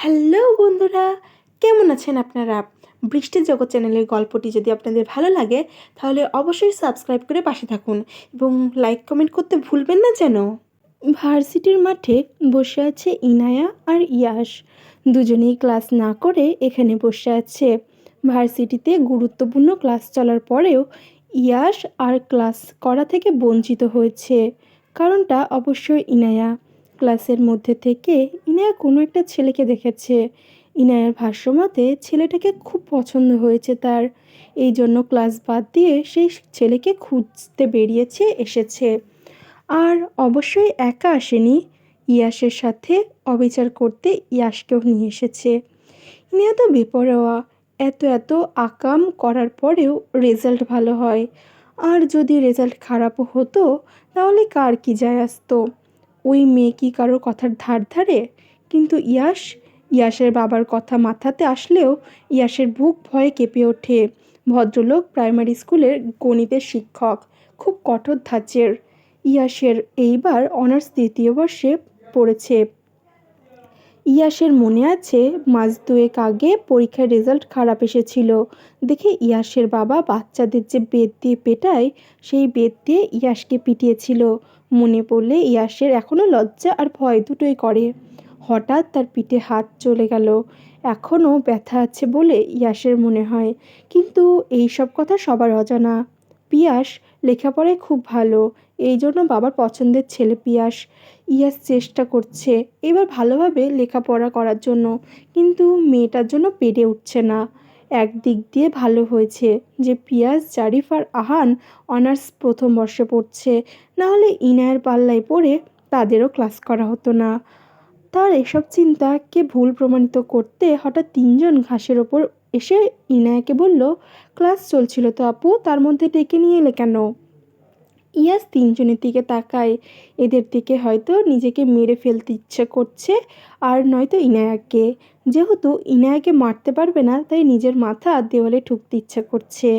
Hello বন্ধুরা, কেমন আছেন আপনারা? বৃষ্টির জগৎ চ্যানেলের গল্পটি যদি আপনাদের ভালো লাগে তাহলে অবশ্যই সাবস্ক্রাইব করে পাশে থাকুন এবং লাইক কমেন্ট করতে ভুলবেন না যেন। ভার্সিটির মাঠে বসে আছে ইনায়া আর ইয়াশ। দুজনেই ক্লাস না করে এখানে বসে আছে। ভার্সিটিতে গুরুত্বপূর্ণ ক্লাস চলার পরেও ইয়াশ আর ক্লাস করা থেকে বঞ্চিত হয়েছে। কারণটা অবশ্যই ইনায়া। ক্লাসের মধ্যে থেকে ইনায়া কোনো একটা ছেলেকে দেখেছে। ইনায়ার ভাষ্যমতে ছেলেটাকে খুব পছন্দ হয়েছে তার। এই জন্য ক্লাস বাদ দিয়ে সেই ছেলেকে খুঁজতে এসেছে। আর অবশ্যই একা আসেনি, ইয়াসের সাথে অবিচার করতে ইয়াসকেও নিয়ে এসেছে। ইনিয়া তো বেপরোয়া, এত আকাম করার পরেও রেজাল্ট ভালো হয়। আর যদি রেজাল্ট খারাপও হতো তাহলে কার কি যায় আসতো? ওই মেয়ে কি কারোর কথার ধার ধারে? কিন্তু ইয়াসের বাবার কথা মাথাতে আসলেও ইয়াসের বুক ভয়ে কেঁপে ওঠে। ভদ্রলোক প্রাইমারি স্কুলের গণিতের শিক্ষক, খুব কঠোর ধাঁচের। ইয়াসের এইবার অনার্স ৩য় বর্ষে পড়েছে। ইয়াসের মনে আছে মাস দুয়েক আগে পরীক্ষার রেজাল্ট খারাপ এসেছিল দেখে ইয়াসের বাবা বাচ্চাদের যে বেত দিয়ে পেটায় সেই বেত দিয়ে ইয়াসকে পিটিয়েছিল। মনে পড়লে ইয়াসের এখনও লজ্জা আর ভয় দুটোই করে। হঠাৎ তার পিঠে হাত চলে গেল। এখনও ব্যথা আছে বলে ইয়াসের মনে হয়, কিন্তু এই সব কথা সবার অজানা। পিয়াস লেখাপড়ায় খুব ভালো, এই জন্য বাবার পছন্দের ছেলে পিয়াস। ইয়াস চেষ্টা করছে এবার ভালোভাবে লেখাপড়া করার জন্য, কিন্তু মেয়েটার জন্য পেরে উঠছে না। একদিক দিয়ে ভালো হয়েছে যে পিয়াস, জারিফ আর আহান অনার্স প্রথম বর্ষে পড়ছে, নাহলে ইনায়ের পাল্লায় পড়ে তাদেরও ক্লাস করা হতো না। তার এসব চিন্তাকে ভুল প্রমাণিত করতে হঠাৎ ৩জন ঘাসের ওপর এসে ইনায়াকে বলল, ক্লাস চলছিল তো আপু, তার মধ্যে ডেকে নিয়ে এলে কেন? ইয়াস ৩জনের দিকে তাকায়। এদের দিকে হয়তো নিজেকে মেরে ফেলতে ইচ্ছে করছে, আর নয়তো ইনায়াকে। যেহেতু ইনায়াকে মারতে পারবে না তাই নিজের মাথা দেওয়ালে ঠুকতে ইচ্ছে করছে।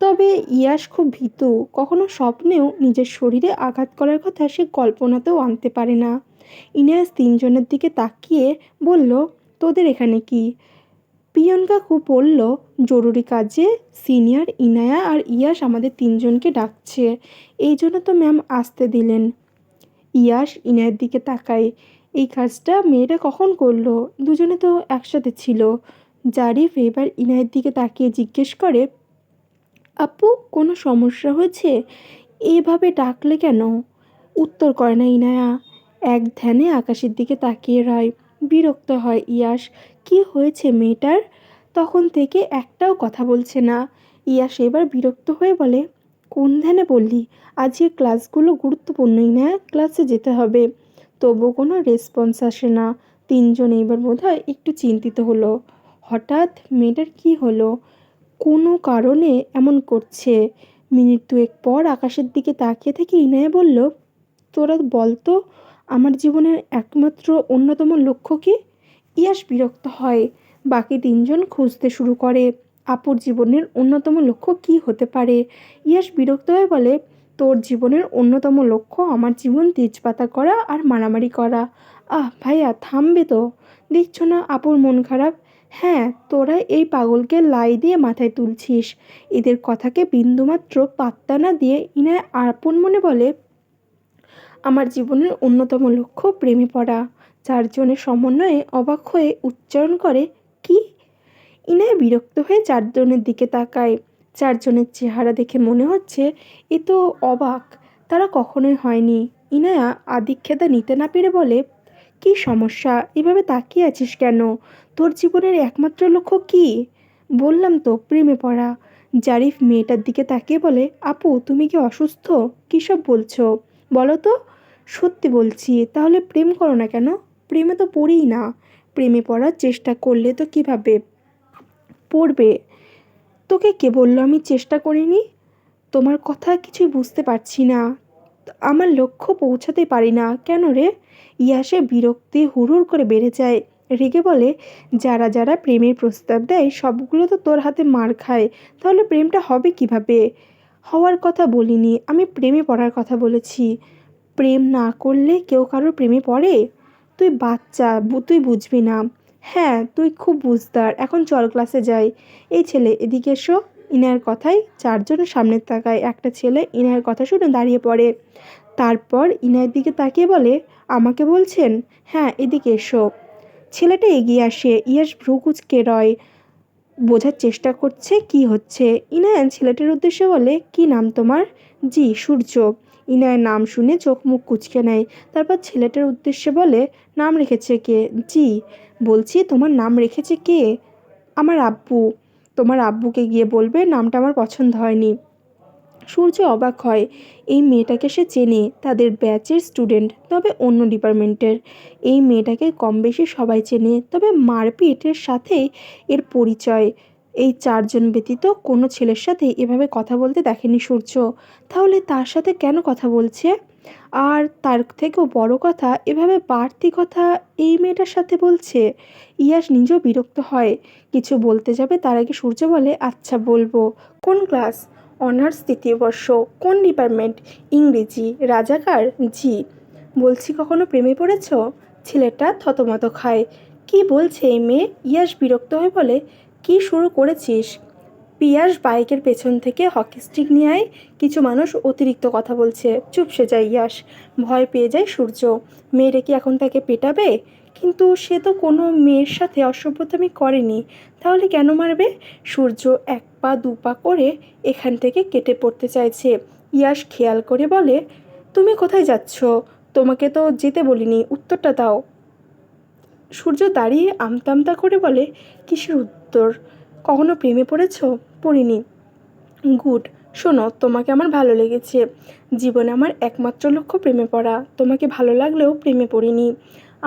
তবে ইয়াস খুব ভীতু, কখনো স্বপ্নেও নিজের শরীরে আঘাত করার কথা সে কল্পনাতেও আনতে পারে না। ইনায়াস ৩জনের দিকে তাকিয়ে বলল, তোদের এখানে কি? পিয়ন কাকু বলল, জরুরি কাজে সিনিয়র ইনায়া আর ইয়াস আমাদের ৩জনকে ডাকছে, এই জন্য তো ম্যাম আসতে দিলেন। ইয়াস ইনায়ের দিকে তাকায়। এই কাজটা মেয়েটা কখন করলো? দুজনে তো একসাথে ছিল। জারিফ এবার ইনায়ের দিকে তাকিয়ে জিজ্ঞেস করে, আপু কোনো সমস্যা হয়েছে? এভাবে ডাকলে কেন? উত্তর করে না ইনায়া। এক ধ্যানে আকাশের দিকে তাকিয়ে রয়। বিরক্ত হয় ইয়াস। কি হয়েছে মেয়েটার? তখন থেকে একটাও কথা বলছে না। ইয়াস এবার বিরক্ত হয়ে বলে, কোন ধ্যানে বললি? আজকের ক্লাসগুলো গুরুত্বপূর্ণ ইনায়া, ক্লাসে যেতে হবে। তবু কোনো রেসপন্স আসে না। ৩জন এইবার বোধহয় একটু চিন্তিত হলো। হঠাৎ মেয়েটার কি হলো? কোনো কারণে এমন করছে। মিনিট দুয়েক পর আকাশের দিকে তাকিয়ে থেকে ইনায়া বলল, তোরা বলতো আমার জীবনের একমাত্র অন্যতম লক্ষ্য কী? ইয়াস বিরক্ত হয়। বাকি ৩জন খুঁজতে শুরু করে আপুর জীবনের অন্যতম লক্ষ্য কী হতে পারে। ইয়াস বিরক্ত হয়ে বলে, তোর জীবনের অন্যতম লক্ষ্য আমার জীবন তেজপাতা করা আর মারামারি করা। আহ ভাইয়া থামবে তো? দেখছো না আপুর মন খারাপ? হ্যাঁ, তোরা এই পাগলকে লাই দিয়ে মাথায় তুলছিস। এদের কথাকে বিন্দুমাত্র পাত্তা না দিয়ে ইনায় আপন মনে বলে, আমার জীবনের অন্যতম লক্ষ্য প্রেমে পড়া। ৪জনের সমন্বয়ে অবাক হয়ে উচ্চারণ করে, কি? ইনায়া বিরক্ত হয়ে ৪জনের দিকে তাকায়। ৪জনের চেহারা দেখে মনে হচ্ছে এ তো অবাক, তারা কখনোই হয়নি। ইনায়া আদিক্ষেতা নিতে না পেরে বলে, কি সমস্যা? এভাবে তাকিয়ে আছিস কেন? তোর জীবনের একমাত্র লক্ষ্য কি? বললাম তো প্রেমে পড়া। জারিফ মেয়েটার দিকে তাকিয়ে বলে, আপু তুমি কি অসুস্থ? কী সব বলছো বলো তো? সত্যি বলছি, তাহলে প্রেম করো না কেন? প্রেমে তো পড়িই না। প্রেমে পড়ার চেষ্টা করলে তো কিভাবে পড়বে? তোকে কে বললো আমি চেষ্টা করিনি? তোমার কথা কিছুই বুঝতে পারছি না। আমার লক্ষ্য পৌঁছাতে পারি না কেন রে? ইয়াসে বিরক্তি হুড়হুড় করে বেড়ে যায়। রেগে বলে, যারা যারা প্রেমের প্রস্তাব দেয় সবগুলো তো তোর হাতে মার খায়, তাহলে প্রেমটা হবে কিভাবে? হওয়ার কথা বলিনি, আমি প্রেমে পড়ার কথা বলেছি। প্রেম না করলে কেউ কারোর প্রেমে পড়ে? তুই বাচ্চা, তুই বুঝবি না। হ্যাঁ, তুই খুব বুঝদার, এখন চল ক্লাসে যাই। এই ছেলে এদিকে এসো। ইনায়ের কথায় চারজন সামনে তাকায়। একটা ছেলে ইনায়ের কথা শুনে দাঁড়িয়ে পড়ে। তারপর ইনায়ের দিকে তাকিয়ে বলে, আমাকে বলছেন? হ্যাঁ, এদিকে এসো। ছেলেটা এগিয়ে আসে। ইয়াস ভ্রু কুঁচকে রয়, বোঝার চেষ্টা করছে কি হচ্ছে। ইনায়ান ছেলেটির উদ্দেশ্যে বলে, কি নাম তোমার? জি, সূর্য। ইনায়ের নাম শুনে চোখ মুখ কুঁচকে নেয়। তারপর ছেলেটার উদ্দেশ্যে বলে, নাম রেখেছে কে? জি। বলছি তোমার নাম রেখেছে কে? আমার আব্বু। তোমার আব্বুকে গিয়ে বলবে নামটা আমার পছন্দ হয়নি। সূর্য অবাক হয়, এই মেয়েটাকে সে চেনে, তাদের ব্যাচের স্টুডেন্ট, তবে অন্য ডিপার্টমেন্টের। এই মেয়েটাকে কম বেশি সবাই চেনে, তবে মারপিটের সাথে এর পরিচয় এই চারজন ব্যতীত কোনো ছেলের সাথে এভাবে কথা বলতে দেখেনি সূর্য। তাহলে তার সাথে কেন কথা বলছে? আর তার থেকেও বড় কথা, এভাবে বাড়তি কথা এই মেয়েটার সাথে বলছে। ইয়াস নিজেও বিরক্ত হয়, কিছু বলতে যাবে তার আগে সূর্য বলে, আচ্ছা বলবো। কোন ক্লাস? অনার্স 3য় বর্ষ। কোন ডিপার্টমেন্ট? ইংরেজি। রাজাকার? জি। বলছি কখনো প্রেমে পড়েছ? ছেলেটা থতমত খায়। কি বলছে এই মেয়ে? ইয়াস বিরক্ত হয়ে বলে, কি শুরু করেছিস? পিয়াস বাইকের পেছন থেকে হকি স্টিক নিয়ে আয়। কিছু মানুষ অতিরিক্ত কথা বলছে। চুপসে যায় ইয়াস। ভয় পেয়ে যায় সূর্য। মেয়েটা কি এখন তাকে পেটাবে? কিন্তু সে তো কোনো মেয়ের সাথে অসভ্যতামি করেনি, তাহলে কেন মারবে? সূর্য এক পা দু পা করে এখান থেকে কেটে পড়তে চাইছে। ইয়াস খেয়াল করে বলে, তুমি কোথায় যাচ্ছ? তোমাকে তো যেতে বলিনি, উত্তরটা দাও। সূর্য দাঁড়িয়ে আমতা আমতা করে বলে, কিসের উত্তর? কখনো প্রেমে পড়েছ? পড়িনি। গুড। শোনো, তোমাকে আমার ভালো লেগেছে। জীবনে আমার একমাত্র লক্ষ্য প্রেমে পড়া। তোমাকে ভালো লাগলেও প্রেমে পড়িনি।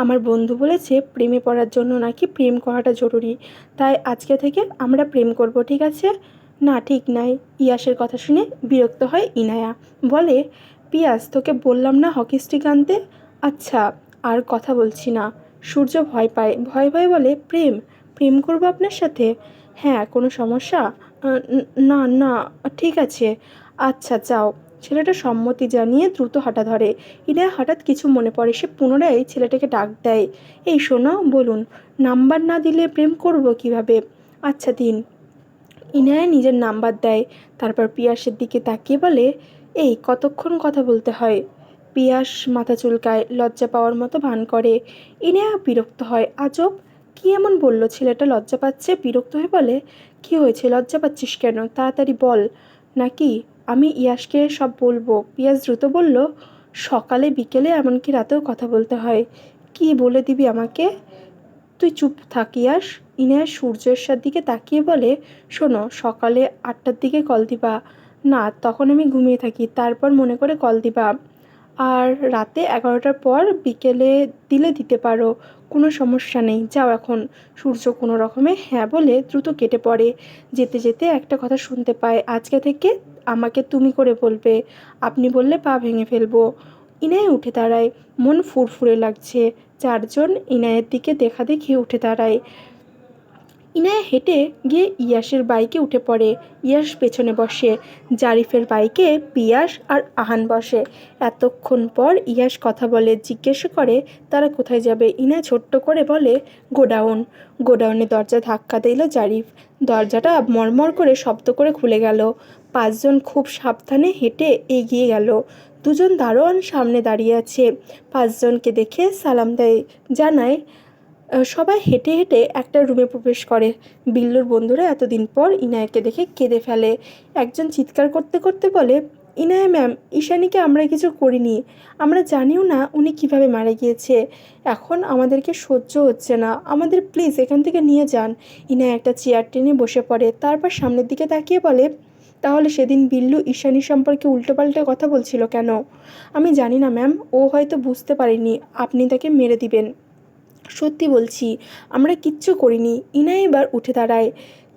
আমার বন্ধু বলেছে প্রেমে পড়ার জন্য নাকি প্রেম করাটা জরুরি, তাই আজকে থেকে আমরা প্রেম করব, ঠিক আছে? না, ঠিক নাই। ইয়াসের কথা শুনে বিরক্ত হয় ইনায়া। বলে, পিয়াস, তোকে বললাম না হকি স্টিক আনতে? আচ্ছা, আর কথা বলছি না। সূর্য ভয় পায়, ভয়ে ভয়ে বলে, প্রেম? প্রেম করবো আপনার সাথে? হ্যাঁ, কোনো সমস্যা? না না, ঠিক আছে। আচ্ছা যাও। ছেলেটা সম্মতি জানিয়ে দ্রুত হাঁটা ধরে। ইনায়া হঠাৎ কিছু মনে পড়ে, সে পুনরায় ছেলেটাকে ডাক দেয়। এই শোনো, বলুন। নাম্বার না দিলে প্রেম করব কিভাবে? আচ্ছা দিন। ইনায়া নিজের নাম্বার দেয়। তারপর পিয়াসের দিকে তাকিয়ে বলে, এই কতক্ষণ কথা বলতে হয়? পিয়াস মাথা চুলকায়, লজ্জা পাওয়ার মতো ভান করে। ইনায়া বিরক্ত হয়, আজব, কি এমন বলল ছেলেটা লজ্জা পাচ্ছে? বিরক্ত হয়ে বলে, কি হয়েছে, লজ্জা পাচ্ছিস কেন? তাড়াতাড়ি বল। নাকি আমি ইয়াসকে সব বলবো? পিয়াস দ্রুত বলল, সকালে বিকেলে এমনকি রাতেও কথা বলতে হয়। কি বলে দিবি আমাকে? তুই চুপ থাক ইয়াস। ইনায়া সূর্যের দিকে তাকিয়ে বলে, শোনো, সকালে 8টার দিকে কল দিবা। না, তখন আমি ঘুমিয়ে থাকি, তারপর মনে করে কল দিবা। আর রাতে 11টার পর বিকেলে দিলে দিতে পারো, কোনো সমস্যা নেই, যাও এখন। সূর্য কোনো রকমে হ্যাঁ বলে দ্রুত কেটে পড়ে। যেতে যেতে একটা কথা শুনতে পায়, আজকে থেকে আমাকে তুমি করে বলবে, আপনি বললে পা ভেঙে ফেলবো। ইনায়া উঠে দাঁড়ায়, মন ফুরফুরে লাগছে। চারজন ইনায়ের দিকে দেখা দেখি উঠে দাঁড়ায়। ইনায়া হেঁটে গিয়ে ইয়াসের বাইকে উঠে পড়ে। ইয়াস পেছনে বসে। জারিফের বাইকে পিয়াস আর আহান বসে। এতক্ষণ পর ইয়াস কথা বলে, জিজ্ঞেস করে তারা কোথায় যাবে। ইনায়া ছোট্ট করে বলে, গোডাউন। গোডাউনে দরজা ধাক্কা দিল জারিফ। দরজাটা মরমর করে শব্দ করে খুলে গেল। পাঁচজন খুব সাবধানে হেঁটে এগিয়ে গেল। দুজন দারোয়ান সামনে দাঁড়িয়ে আছে। পাঁচজনকে দেখে সালাম দেয়, জানায়। সবাই হেঁটে হেঁটে একটা রুমে প্রবেশ করে। বিল্লুর বন্ধুরা এতদিন পর ইনায়াকে দেখে কেঁদে ফেলে। একজন চিৎকার করতে করতে বলে, ইনায়া ম্যাম, ঈশানীকে আমরা কিছু করিনি। আমরা জানিও না উনি কিভাবে মারা গিয়েছে। এখন আমাদেরকে সহ্য হচ্ছে না, আমাদের প্লিজ এখান থেকে নিয়ে যান। ইনায়া একটা চেয়ার টেনে বসে পড়ে, তারপর সামনের দিকে তাকিয়ে বলে, তাহলে সেদিন বিল্লু ঈশানী সম্পর্কে উল্টোপাল্টা কথা বলছিল কেন? আমি জানি না ম্যাম, ও হয়তো বুঝতে পারেনি আপনি তাকে মেরে দিবেন। সত্যি বলছি, আমরা কিচ্ছু করিনি। ইনা এবার উঠে দাঁড়ায়,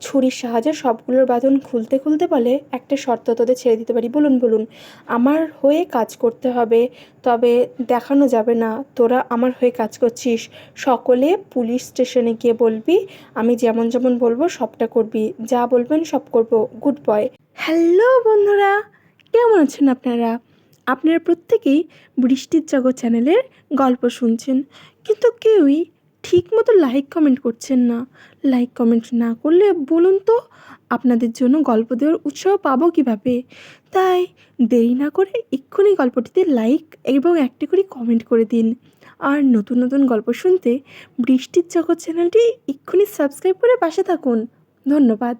ছুরির সাহায্যে সবগুলোর বাঁধন খুলতে খুলতে বলে, একটা শর্ত তোদের ছেড়ে দিতে পারি। বলুন বলুন। আমার হয়ে কাজ করতে হবে, তবে দেখানো যাবে না তোরা আমার হয়ে কাজ করছিস। সকলে পুলিশ স্টেশনে গিয়ে বলবি আমি যেমন যেমন বলবো সবটা করবি, যা বলবেন সব করব। Good boy. হ্যালো বন্ধুরা, কেমন আছেন আপনারা? আপনারা প্রত্যেকেই বৃষ্টির জগৎ চ্যানেলের গল্প শুনছেন, কিন্তু কেউই ঠিকমতো লাইক কমেন্ট করছেন না। লাইক কমেন্ট না করলে বলুন তো আপনাদের জন্য গল্প দেওয়ার উৎসাহ পাবো কীভাবে? তাই দেরি না করে এক্ষুনি গল্পটিতে লাইক এবং একটি করে কমেন্ট করে দিন। আর নতুন নতুন গল্প শুনতে বৃষ্টির জগৎ চ্যানেলটি এক্ষুনি সাবস্ক্রাইব করে পাশে থাকুন। ধন্যবাদ।